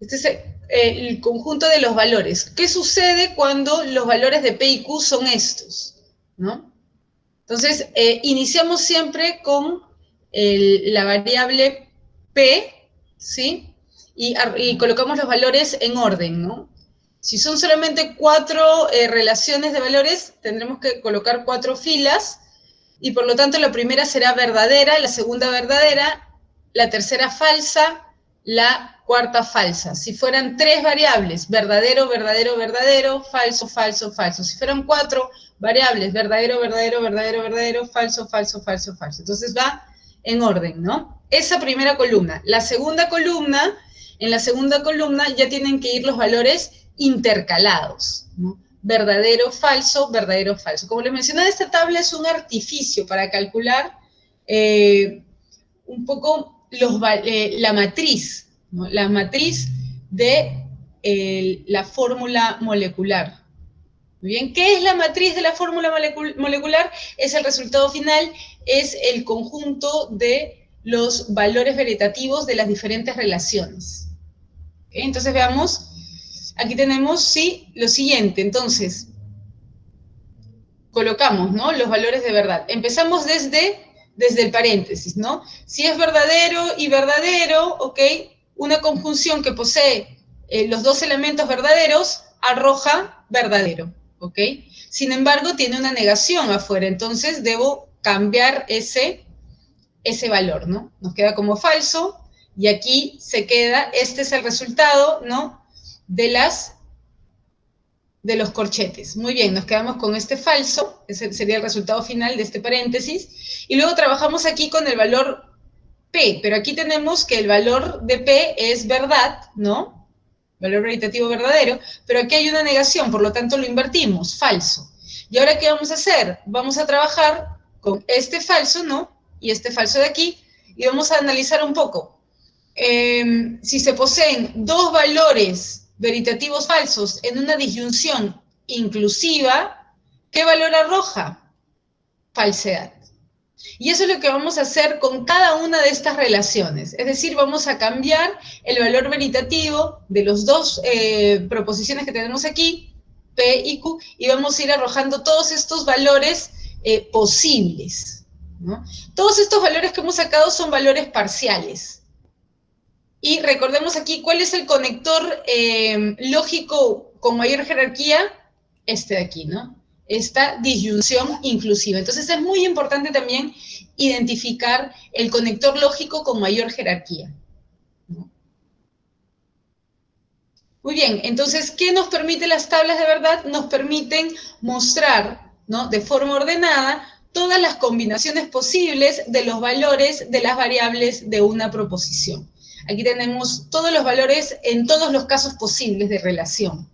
S1: Este es el conjunto de los valores. ¿Qué sucede cuando los valores de P y Q son estos? ¿No? Entonces, iniciamos siempre con la variable P, ¿sí? Y colocamos los valores en orden, ¿no? Si son solamente 4 relaciones de valores, tendremos que colocar 4 filas, y por lo tanto la primera será verdadera, la segunda verdadera, la tercera falsa, la cuarta falsa. Si fueran 3 variables, verdadero, verdadero, verdadero, falso, falso, falso. Si fueran 4 variables, verdadero, verdadero, verdadero, verdadero, falso, falso, falso, falso. Entonces va en orden, ¿no? Esa primera columna. La segunda columna, en la segunda columna ya tienen que ir los valores intercalados, ¿no? Verdadero, falso, verdadero, falso. Como les mencioné, esta tabla es un artificio para calcular un poco la matriz, ¿no? La matriz de la fórmula molecular. Muy bien, ¿qué es la matriz de la fórmula molecular? Es el resultado final, es el conjunto de los valores veritativos de las diferentes relaciones. ¿Okay? Entonces veamos. Aquí tenemos, sí, lo siguiente. Entonces, colocamos, ¿no?, los valores de verdad. Empezamos desde el paréntesis, ¿no? Si es verdadero y verdadero, ¿ok? Una conjunción que posee los dos elementos verdaderos arroja verdadero, ¿ok? Sin embargo, tiene una negación afuera, entonces debo cambiar ese valor, ¿no? Nos queda como falso, y aquí se queda, este es el resultado, ¿no?, de los corchetes. Muy bien, nos quedamos con este falso, ese sería el resultado final de este paréntesis, y luego trabajamos aquí con el valor P, pero aquí tenemos que el valor de P es verdad, ¿no? Valor veritativo verdadero, pero aquí hay una negación, por lo tanto lo invertimos, falso. ¿Y ahora qué vamos a hacer? Vamos a trabajar con este falso, ¿no?, y este falso de aquí, y vamos a analizar un poco. Si se poseen dos valores veritativos falsos en una disyunción inclusiva, ¿qué valor arroja? Falsedad. Y eso es lo que vamos a hacer con cada una de estas relaciones. Es decir, vamos a cambiar el valor veritativo de las dos proposiciones que tenemos aquí, P y Q, y vamos a ir arrojando todos estos valores posibles, ¿no? Todos estos valores que hemos sacado son valores parciales. Y recordemos aquí, ¿cuál es el conector lógico con mayor jerarquía? Este de aquí, ¿no? Esta disyunción inclusiva. Entonces es muy importante también identificar el conector lógico con mayor jerarquía, ¿no? Muy bien, entonces, ¿qué nos permiten las tablas de verdad? Nos permiten mostrar, ¿no?, de forma ordenada todas las combinaciones posibles de los valores de las variables de una proposición. Aquí tenemos todos los valores en todos los casos posibles de relación.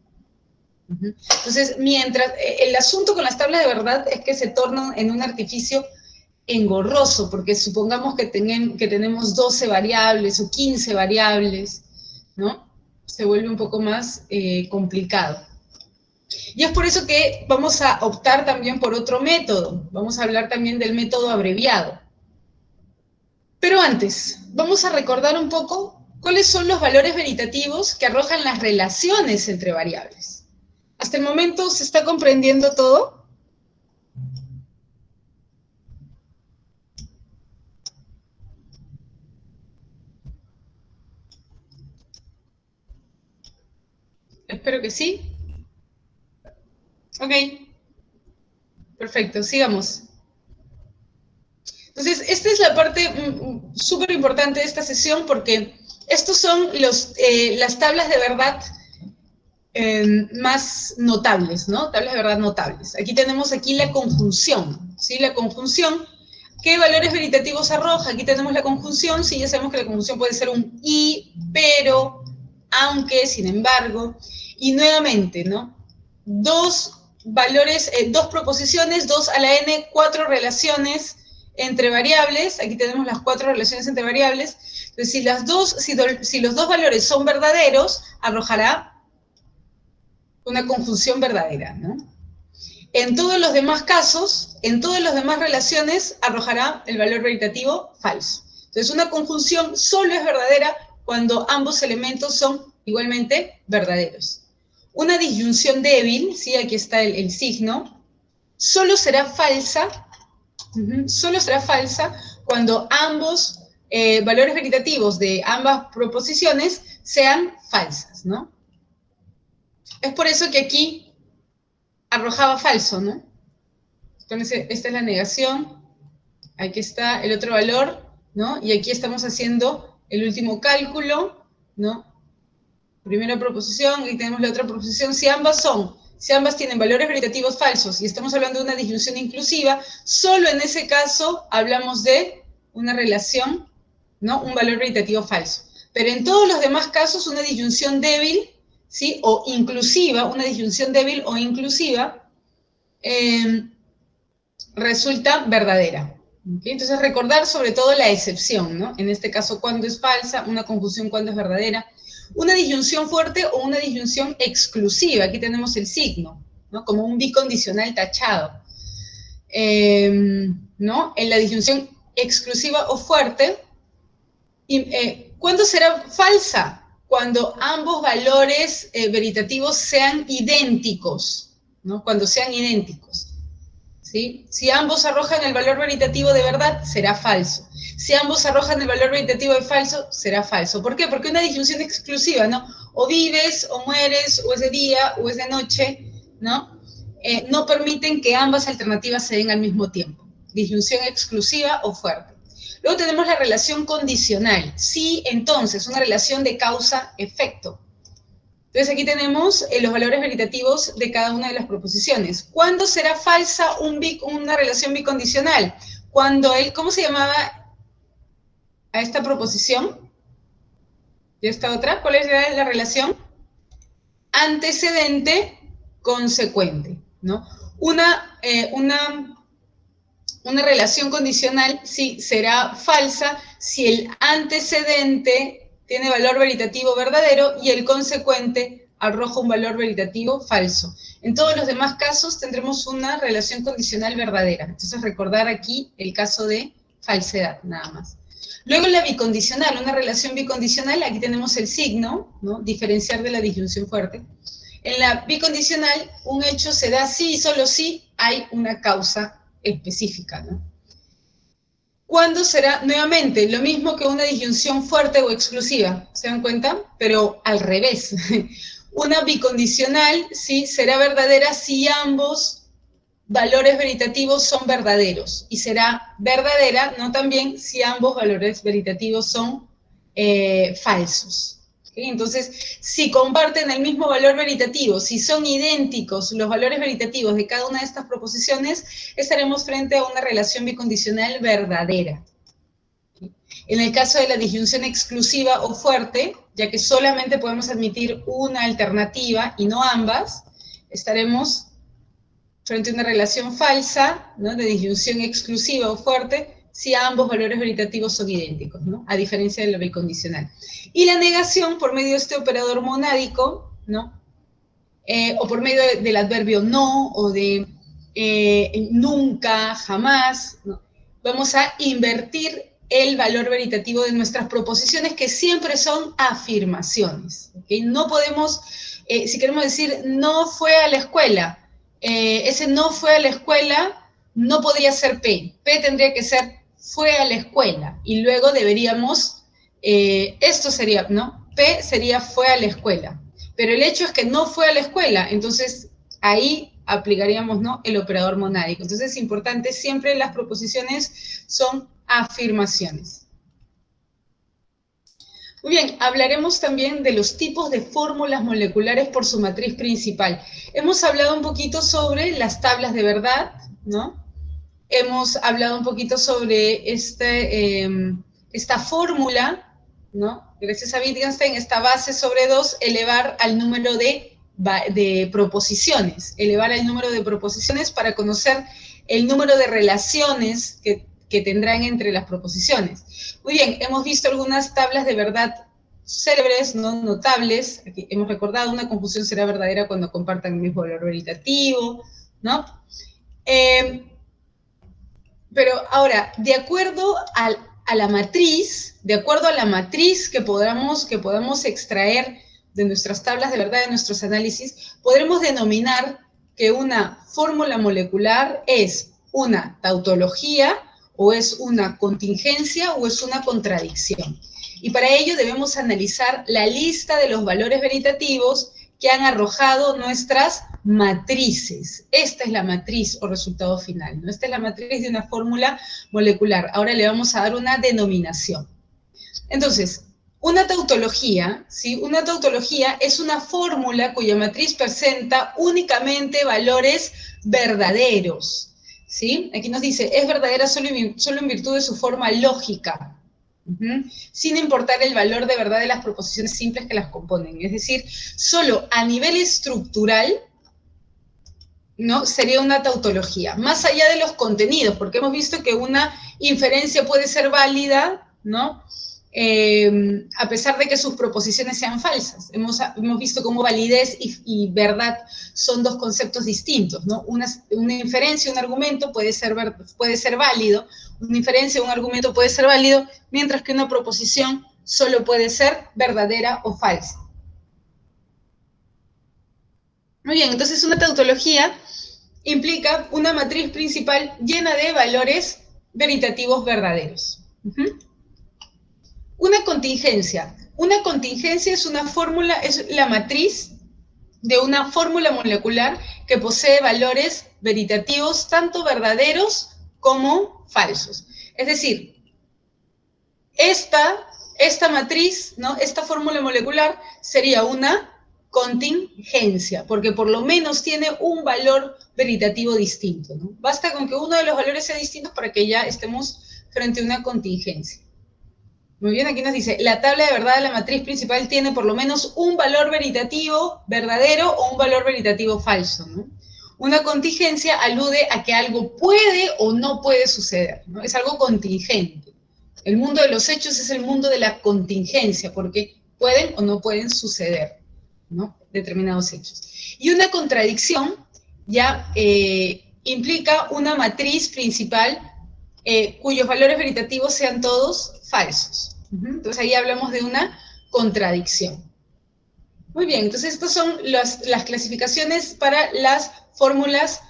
S1: Entonces, mientras el asunto con las tablas de verdad es que se tornan en un artificio engorroso, porque supongamos que tenemos 12 variables o 15 variables, ¿no? Se vuelve un poco más complicado. Y es por eso que vamos a optar también por otro método. Vamos a hablar también del método abreviado. Pero antes, vamos a recordar un poco cuáles son los valores veritativos que arrojan las relaciones entre variables. ¿Hasta el momento se está comprendiendo todo? Espero que sí. Ok. Perfecto, sigamos. Entonces, esta es la parte súper importante de esta sesión porque estos son las tablas de verdad más notables, ¿no? Tablas de verdad notables. Aquí tenemos la conjunción, ¿sí? La conjunción, ¿qué valores veritativos arroja? Aquí tenemos la conjunción, sí, ya sabemos que la conjunción puede ser un y, pero, aunque, sin embargo, y nuevamente, ¿no? Dos valores, dos proposiciones, 2 a la n, 4 relaciones entre variables, aquí tenemos las 4 relaciones entre variables, entonces si los dos valores son verdaderos, arrojará una conjunción verdadera, ¿no? En todos los demás casos, en todas las demás relaciones, arrojará el valor veritativo falso. Entonces, una conjunción solo es verdadera cuando ambos elementos son igualmente verdaderos. Una disyunción débil, ¿sí? Aquí está el signo, solo será falsa cuando ambos valores veritativos de ambas proposiciones sean falsas, ¿no? Es por eso que aquí arrojaba falso, ¿no? Entonces, esta es la negación, aquí está el otro valor, ¿no? Y aquí estamos haciendo el último cálculo, ¿no? Primera proposición, y tenemos la otra proposición. Si ambas tienen valores veritativos falsos, y estamos hablando de una disyunción inclusiva, solo en ese caso hablamos de una relación, ¿no? Un valor veritativo falso. Pero en todos los demás casos, una disyunción débil, ¿sí? O inclusiva, una disyunción débil o inclusiva, resulta verdadera. ¿Okay? Entonces, recordar sobre todo la excepción, ¿no? En este caso, cuando es falsa, una conjunción cuando es verdadera, una disyunción fuerte o una disyunción exclusiva. Aquí tenemos el signo, ¿no? Como un bicondicional tachado. ¿No? En la disyunción exclusiva o fuerte, ¿cuándo será falsa? Cuando ambos valores veritativos sean idénticos, ¿no? Cuando sean idénticos, ¿sí? Si ambos arrojan el valor veritativo de verdad, será falso. Si ambos arrojan el valor veritativo de falso, será falso. ¿Por qué? Porque una disyunción exclusiva, ¿no? O vives, o mueres, o es de día, o es de noche, ¿no? No permiten que ambas alternativas se den al mismo tiempo. Disyunción exclusiva o fuerte. Luego tenemos la relación condicional. Sí, entonces, una relación de causa-efecto. Entonces aquí tenemos los valores veritativos de cada una de las proposiciones. ¿Cuándo será falsa una relación bicondicional? Cuando ¿cómo se llamaba a esta proposición? ¿Y esta otra? ¿Cuál es la relación? Antecedente consecuente, ¿no? Una relación condicional sí será falsa si el antecedente tiene valor veritativo verdadero y el consecuente arroja un valor veritativo falso. En todos los demás casos tendremos una relación condicional verdadera. Entonces recordar aquí el caso de falsedad, nada más. Luego la bicondicional, una relación bicondicional, aquí tenemos el signo, ¿no? Diferenciar de la disyunción fuerte. En la bicondicional, un hecho se da sí y solo si hay una causa específica, ¿no? ¿Cuándo será nuevamente lo mismo que una disyunción fuerte o exclusiva? ¿Se dan cuenta? Pero al revés. Una bicondicional, sí, será verdadera si ambos valores veritativos son verdaderos. Y será verdadera, no también, si ambos valores veritativos son falsos. ¿Okay? Entonces, si comparten el mismo valor veritativo, si son idénticos los valores veritativos de cada una de estas proposiciones, estaremos frente a una relación bicondicional verdadera. ¿Okay? En el caso de la disyunción exclusiva o fuerte, ya que solamente podemos admitir una alternativa y no ambas, estaremos frente a una relación falsa, ¿no? De disyunción exclusiva o fuerte, si ambos valores veritativos son idénticos, ¿no? A diferencia de lo bicondicional. Y la negación por medio de este operador monádico, ¿no? O por medio del adverbio no, o de nunca, jamás, ¿no? Vamos a invertir el valor veritativo de nuestras proposiciones, que siempre son afirmaciones. ¿Okay? No podemos, si queremos decir no fue a la escuela, ese no fue a la escuela no podría ser P. P tendría que ser fue a la escuela. Y luego deberíamos, esto sería, ¿no? P sería fue a la escuela. Pero el hecho es que no fue a la escuela, entonces ahí aplicaríamos, ¿no? El operador monádico. Entonces es importante, siempre las proposiciones son afirmaciones. Muy bien, hablaremos también de los tipos de fórmulas moleculares por su matriz principal. Hemos hablado un poquito sobre las tablas de verdad, ¿no? Hemos hablado un poquito sobre esta fórmula, ¿no? Gracias a Wittgenstein, esta base sobre 2, elevar al número de proposiciones. Elevar al número de proposiciones para conocer el número de relaciones que tendrán entre las proposiciones. Muy bien, hemos visto algunas tablas de verdad célebres, ¿no? Notables. Aquí hemos recordado, una conjunción será verdadera cuando compartan el mismo valor veritativo, ¿no? Pero ahora, de acuerdo a la matriz que podamos extraer de nuestras tablas de verdad, de nuestros análisis, podremos denominar que una fórmula molecular es una tautología, o es una contingencia, o es una contradicción. Y para ello debemos analizar la lista de los valores veritativos que han arrojado nuestras matrices. Esta es la matriz o resultado final, ¿no? Esta es la matriz de una fórmula molecular. Ahora le vamos a dar una denominación. Entonces, una tautología, ¿sí? Una tautología es una fórmula cuya matriz presenta únicamente valores verdaderos, ¿sí? Aquí nos dice, es verdadera solo en virtud de su forma lógica, sin importar el valor de verdad de las proposiciones simples que las componen. Es decir, solo a nivel estructural, ¿no? Sería una tautología, más allá de los contenidos, porque hemos visto que una inferencia puede ser válida, ¿no? A pesar de que sus proposiciones sean falsas. Hemos visto cómo validez y verdad son dos conceptos distintos, ¿no? Una inferencia, un argumento puede ser válido, una inferencia, un argumento puede ser válido, mientras que una proposición solo puede ser verdadera o falsa. Muy bien, entonces una tautología implica una matriz principal llena de valores veritativos verdaderos. Una contingencia. Una contingencia es una fórmula, es la matriz de una fórmula molecular que posee valores veritativos tanto verdaderos como falsos. Es decir, esta matriz, ¿no? Esta fórmula molecular sería una contingencia, porque por lo menos tiene un valor veritativo distinto, ¿no? Basta con que uno de los valores sea distinto para que ya estemos frente a una contingencia. Muy bien, aquí nos dice, la tabla de verdad de la matriz principal tiene por lo menos un valor veritativo verdadero o un valor veritativo falso, ¿no? Una contingencia alude a que algo puede o no puede suceder, ¿no? Es algo contingente. El mundo de los hechos es el mundo de la contingencia, porque pueden o no pueden suceder. ¿no? Determinados hechos. Y una contradicción ya implica una matriz principal cuyos valores veritativos sean todos falsos. Entonces ahí hablamos de una contradicción. Muy bien, entonces estas son las clasificaciones para las fórmulas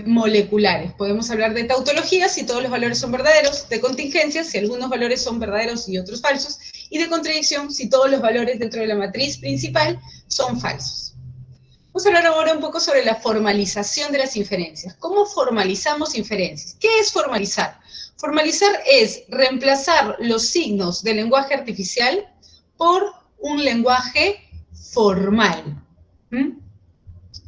S1: moleculares. Podemos hablar de tautología si todos los valores son verdaderos, de contingencia si algunos valores son verdaderos y otros falsos, y de contradicción si todos los valores dentro de la matriz principal son falsos. Vamos a hablar ahora un poco sobre la formalización de las inferencias. ¿Cómo formalizamos inferencias? ¿Qué es formalizar? Formalizar es reemplazar los signos del lenguaje artificial por un lenguaje formal.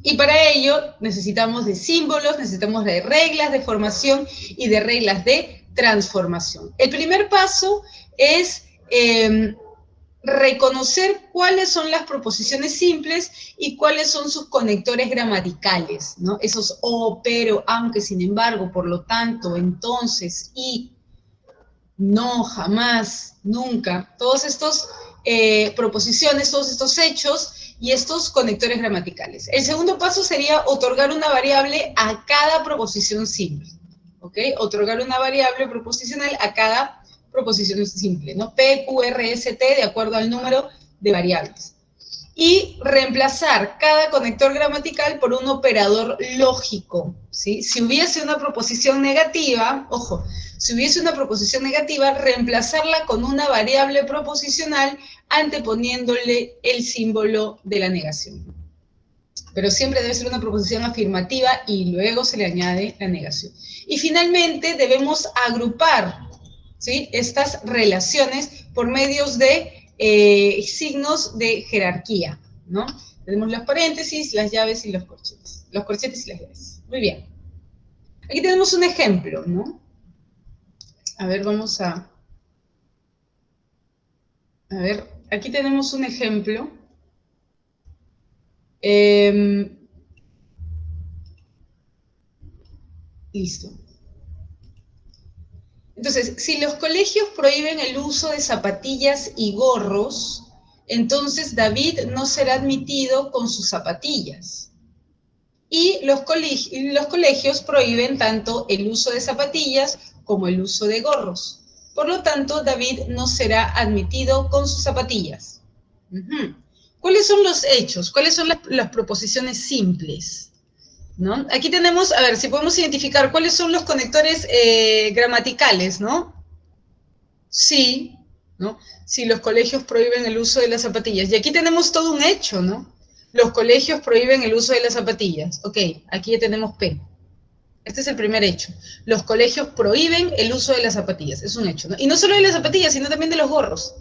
S1: Y para ello necesitamos de símbolos, necesitamos de reglas de formación y de reglas de transformación. El primer paso es reconocer cuáles son las proposiciones simples y cuáles son sus conectores gramaticales, ¿no? Esos o, pero, aunque, sin embargo, por lo tanto, entonces, y, no, jamás, nunca, todos estos proposiciones, todos estos hechos y estos conectores gramaticales. El segundo paso sería otorgar una variable a cada proposición simple, ¿ok? Otorgar una variable proposicional a cada proposición simple, ¿no? P, Q, R, S, T, de acuerdo al número de variables. Y reemplazar cada conector gramatical por un operador lógico, ¿sí? Si hubiese una proposición negativa, ojo, si hubiese una proposición negativa, reemplazarla con una variable proposicional anteponiéndole el símbolo de la negación. Pero siempre debe ser una proposición afirmativa y luego se le añade la negación. Y finalmente debemos agrupar, ¿sí?, estas relaciones por medios de signos de jerarquía, ¿no? Tenemos los paréntesis, las llaves y los corchetes. Los corchetes y las llaves. Muy bien. Aquí tenemos un ejemplo, ¿no? A ver, vamos a ver, aquí tenemos un ejemplo. Listo. Entonces, si los colegios prohíben el uso de zapatillas y gorros, entonces David no será admitido con sus zapatillas. Y los colegios prohíben tanto el uso de zapatillas como el uso de gorros. Por lo tanto, David no será admitido con sus zapatillas. ¿Cuáles son los hechos? ¿Cuáles son las proposiciones simples? ¿No? Aquí tenemos, a ver, si podemos identificar cuáles son los conectores gramaticales, ¿no? Sí, ¿no? Si los colegios prohíben el uso de las zapatillas. Y aquí tenemos todo un hecho, ¿no? Los colegios prohíben el uso de las zapatillas. Ok, aquí ya tenemos P. Este es el primer hecho. Los colegios prohíben el uso de las zapatillas. Es un hecho, ¿no? Y no solo de las zapatillas, sino también de los gorros.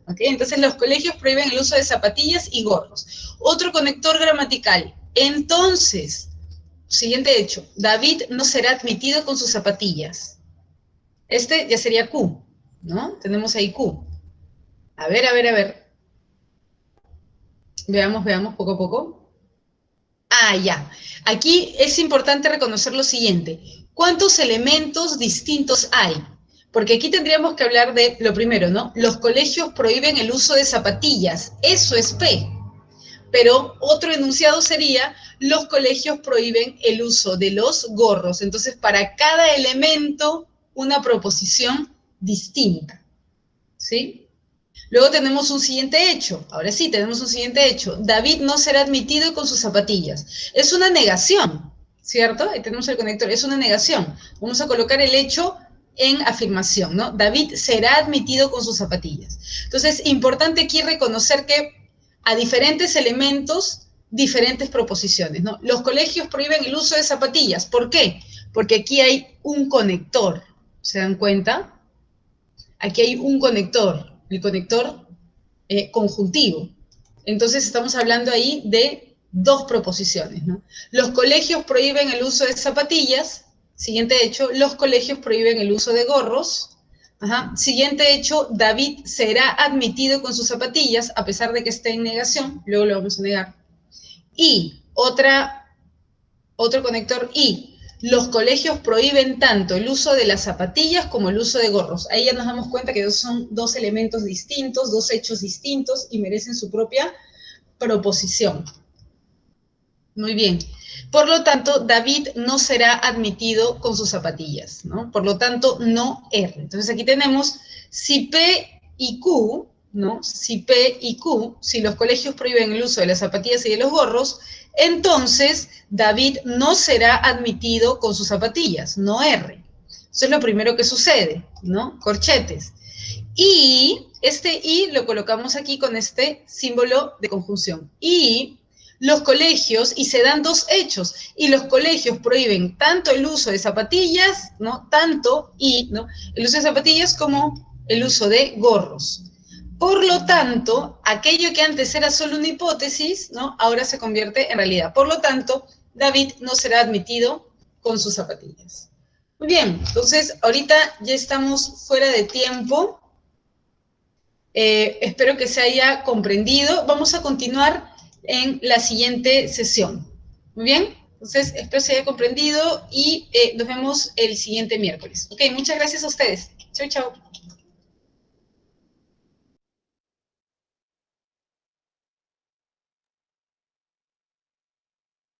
S1: ¿Ok? Entonces los colegios prohíben el uso de zapatillas y gorros. Otro conector gramatical. Entonces, siguiente hecho, David no será admitido con sus zapatillas. Este ya sería Q, ¿no? Tenemos ahí Q. A ver. Veamos poco a poco. Ah, ya. Aquí es importante reconocer lo siguiente. ¿Cuántos elementos distintos hay? Porque aquí tendríamos que hablar de lo primero, ¿no? Los colegios prohíben el uso de zapatillas. Eso es P. Pero otro enunciado sería, los colegios prohíben el uso de los gorros. Entonces, para cada elemento, una proposición distinta, ¿sí? Luego tenemos un siguiente hecho. Ahora sí, tenemos un siguiente hecho. David no será admitido con sus zapatillas. Es una negación, ¿cierto? Ahí tenemos el conector, es una negación. Vamos a colocar el hecho en afirmación, ¿no? David será admitido con sus zapatillas. Entonces, importante aquí reconocer que a diferentes elementos, diferentes proposiciones, ¿no? Los colegios prohíben el uso de zapatillas. ¿Por qué? Porque aquí hay un conector. ¿Se dan cuenta? Aquí hay un conector, el conector conjuntivo. Entonces estamos hablando ahí de dos proposiciones, ¿no? Los colegios prohíben el uso de zapatillas. Siguiente hecho, los colegios prohíben el uso de gorros. Siguiente hecho, David será admitido con sus zapatillas, a pesar de que esté en negación, luego lo vamos a negar. Y otro conector y, los colegios prohíben tanto el uso de las zapatillas como el uso de gorros. Ahí ya nos damos cuenta que son dos elementos distintos, dos hechos distintos y merecen su propia proposición. Muy bien. Por lo tanto, David no será admitido con sus zapatillas, ¿no? Por lo tanto, no R. Entonces, aquí tenemos si P y Q, ¿no? Si P y Q, si los colegios prohíben el uso de las zapatillas y de los gorros, entonces David no será admitido con sus zapatillas, no R. Eso es lo primero que sucede, ¿no? Corchetes. Y este I lo colocamos aquí con este símbolo de conjunción. Y los colegios, y se dan dos hechos, y los colegios prohíben tanto el uso de zapatillas, ¿no? Tanto y, ¿no? El uso de zapatillas como el uso de gorros. Por lo tanto, aquello que antes era solo una hipótesis, ¿no? Ahora se convierte en realidad. Por lo tanto, David no será admitido con sus zapatillas. Muy bien, entonces ahorita ya estamos fuera de tiempo. Espero que se haya comprendido. Vamos a continuar en la siguiente sesión. Muy bien, entonces espero se haya comprendido y nos vemos el siguiente miércoles. Ok, muchas gracias a ustedes. Chau, chau.